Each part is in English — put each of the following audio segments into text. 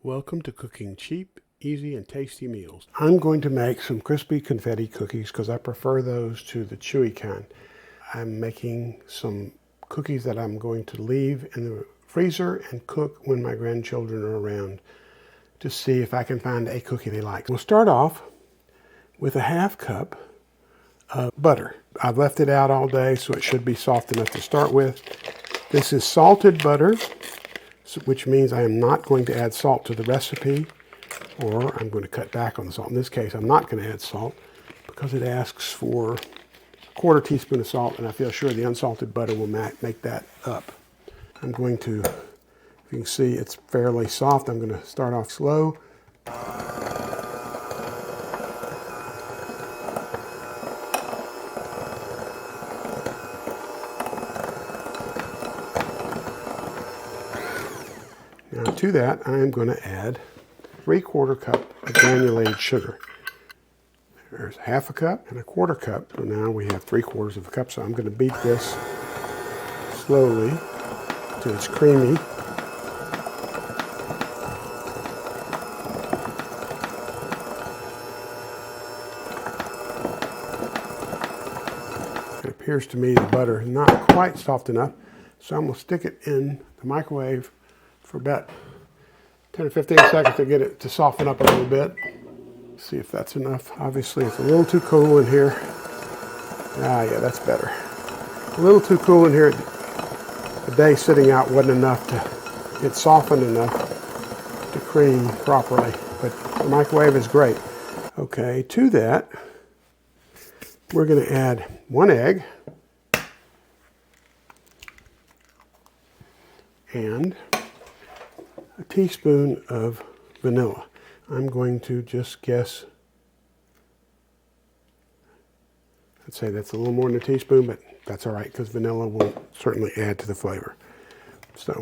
Welcome to cooking cheap, easy, and tasty meals. I'm going to make some crispy confetti cookies because I prefer those to the chewy kind. I'm making some cookies that I'm going to leave in the freezer and cook when my grandchildren are around to see if I can find a cookie they like. We'll start off with a half cup of butter. I've left it out all day, so it should be soft enough to start with. This is salted butter, which means I am not going to add salt to the recipe, or I'm going to cut back on the salt. In this case, I'm not going to add salt because it asks for a quarter teaspoon of salt, and I feel sure the unsalted butter will make that up. I'm going to, if you can see, it's fairly soft. I'm going to start off slow. Now to that, I am going to add 3/4 cup of granulated sugar. There's half a cup and a quarter cup. So now we have 3/4 of a cup. So I'm going to beat this slowly till it's creamy. It appears to me the butter is not quite soft enough, so I'm going to stick it in the microwave for about 10 or 15 seconds to get it to soften up a little bit. See if that's enough. Obviously it's a little too cool in here. Yeah, that's better. A little too cool in here. The day sitting out wasn't enough to get softened enough to cream properly, but the microwave is great. Okay, to that, we're going to add 1 egg and a teaspoon of vanilla. I'm going to just guess, I'd say that's a little more than a teaspoon, but that's all right because vanilla will certainly add to the flavor. So,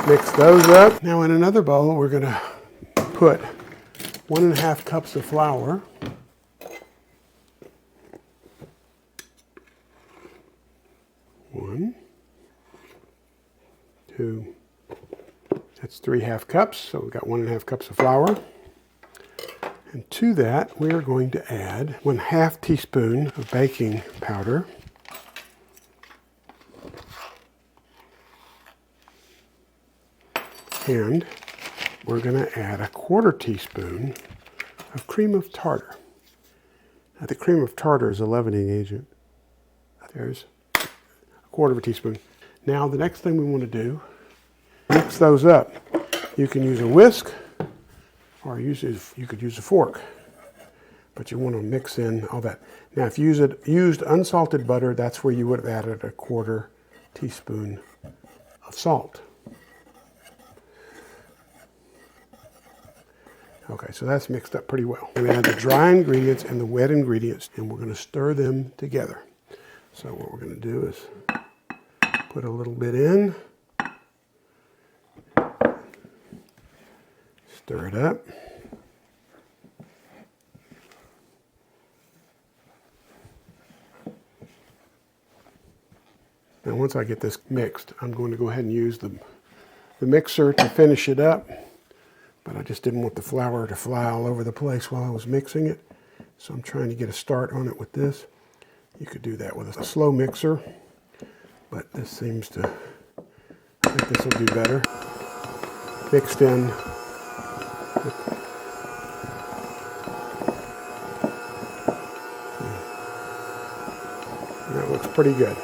mix those up. Now in another bowl, we're going to put 1.5 cups of flour. One, two, that's 3/2 cups, so we've got 1.5 cups of flour. And to that, we are going to add 1/2 teaspoon of baking powder. And we're going to add 1/4 teaspoon of cream of tartar. Now the cream of tartar is a leavening agent. There's 1/4 teaspoon. Now the next thing we want to do, mix those up. You can use a whisk or you could use a fork, but you want to mix in all that. Now if you used unsalted butter, that's where you would have added 1/4 teaspoon of salt. Okay, so that's mixed up pretty well. We're going to add the dry ingredients and the wet ingredients, and we're going to stir them together. So what we're going to do is put a little bit in, stir it up. Now once I get this mixed, I'm going to go ahead and use the mixer to finish it up. But I just didn't want the flour to fly all over the place while I was mixing it. So I'm trying to get a start on it with this. You could do that with a slow mixer, but this seems to, I think this will do better. Mixed in. That looks pretty good.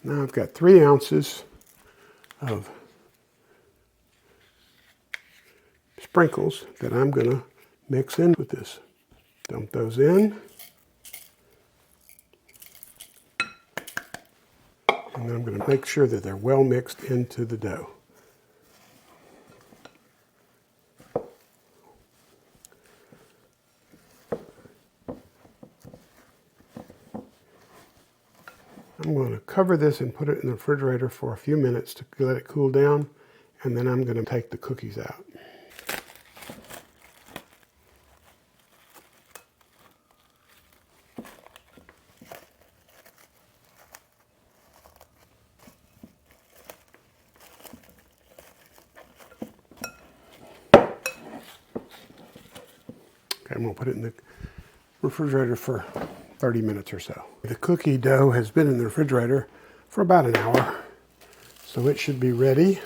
Now I've got 3 ounces of sprinkles that I'm going to mix in with this. Dump those in. And then I'm going to make sure that they're well mixed into the dough. I'm going to cover this and put it in the refrigerator for a few minutes to let it cool down, and then I'm going to take the cookies out. I'm going to put it in the refrigerator for 30 minutes or so. The cookie dough has been in the refrigerator for about an hour, so it should be ready.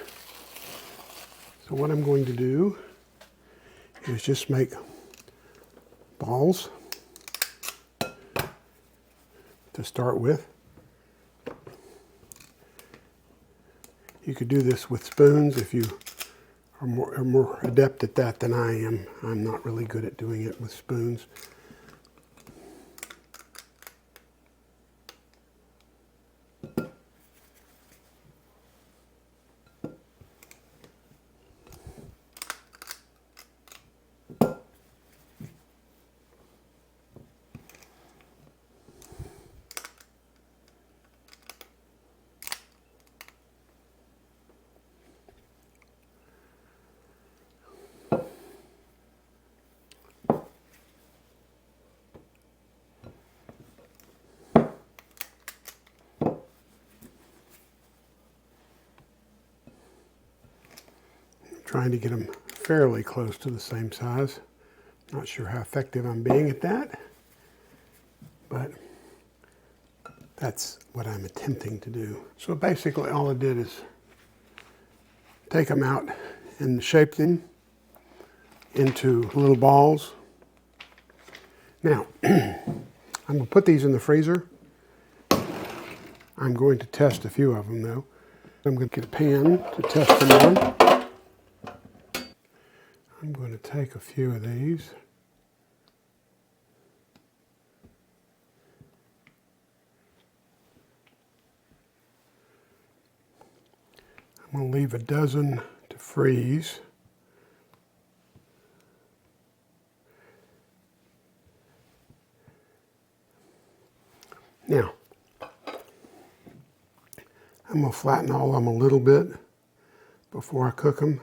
So what I'm going to do is just make balls to start with. You could do this with spoons if you are more adept at that than I am. I'm not really good at doing it with spoons. Trying to get them fairly close to the same size. Not sure how effective I'm being at that, but that's what I'm attempting to do. So basically all I did is take them out and shape them into little balls. Now, I'm going to put these in the freezer. I'm going to test a few of them though. I'm going to get a pan to test them on. I'm going to take a few of these. I'm going to leave a dozen to freeze. Now, I'm going to flatten all of them a little bit before I cook them,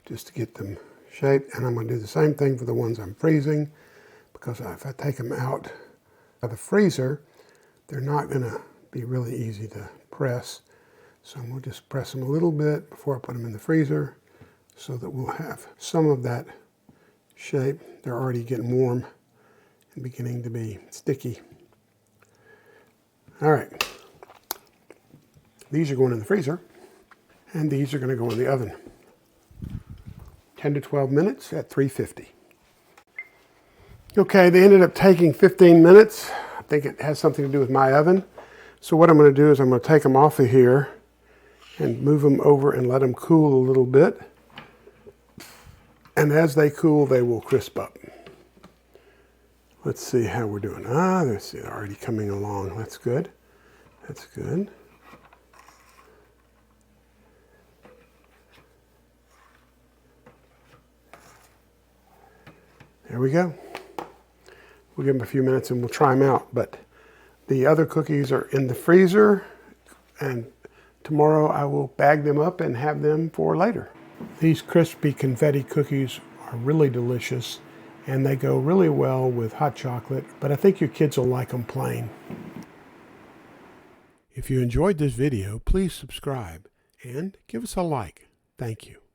just to get them shaped. And I'm going to do the same thing for the ones I'm freezing, because if I take them out of the freezer, they're not going to be really easy to press. So I'm going to just press them a little bit before I put them in the freezer, so that we'll have some of that shape. They're already getting warm and beginning to be sticky. All right, these are going in the freezer, and these are going to go in the oven. 10 to 12 minutes at 350. Okay, they ended up taking 15 minutes. I think it has something to do with my oven. So what I'm going to do is I'm going to take them off of here and move them over and let them cool a little bit. And as they cool, they will crisp up. Let's see how we're doing. Let's see, they're already coming along. That's good. That's good. There we go. We'll give them a few minutes and we'll try them out. But the other cookies are in the freezer, and tomorrow I will bag them up and have them for later. These crispy confetti cookies are really delicious, and they go really well with hot chocolate, but I think your kids will like them plain. If you enjoyed this video, please subscribe and give us a like. Thank you.